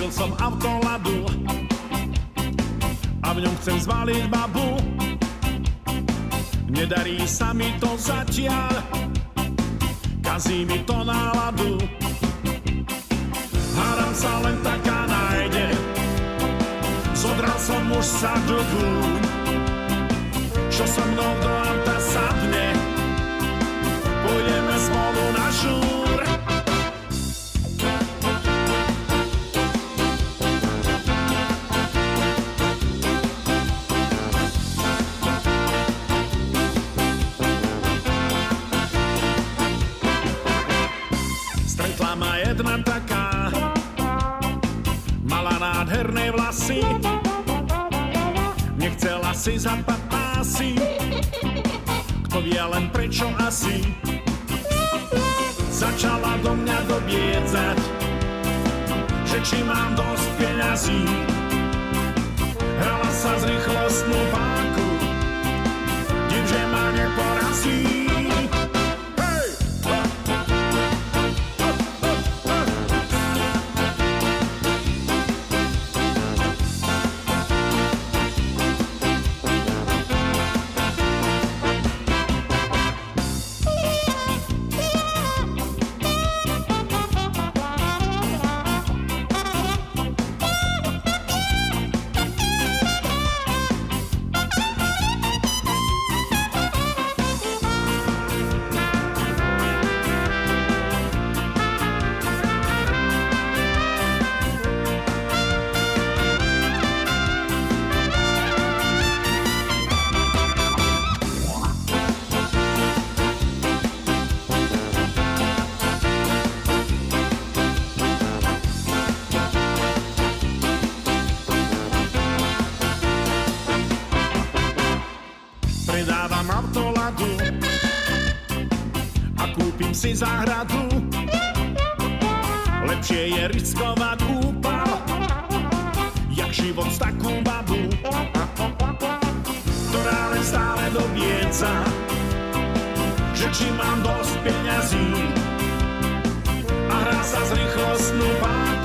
Kúpil som autoladu a v ňom chcem zvaliť babu. Nedarí sa mi to zatiaľ, kazí mi to náladu. Hádam sa len taká nájde, zodral som už sadlku, čo so mnou do auta sadne, pôjdeme spolu na žúr. Stretla ma jedna taká, mala nádherné vlasy, nechcela si zapať pásy, kto vie len prečo asi. Začala do mňa dobiedzať, že či mám dosť peňazí. Hrala sa z rýchlostnú páku, div, že ma neporazí. Predávam autoladu a kúpim si záhradu. Lepšie je riskovať úpal, jak život s takú babu, ktorá len stále dobiedza, že či mám dosť peňazí a hrá sa z rýchlostnú páku.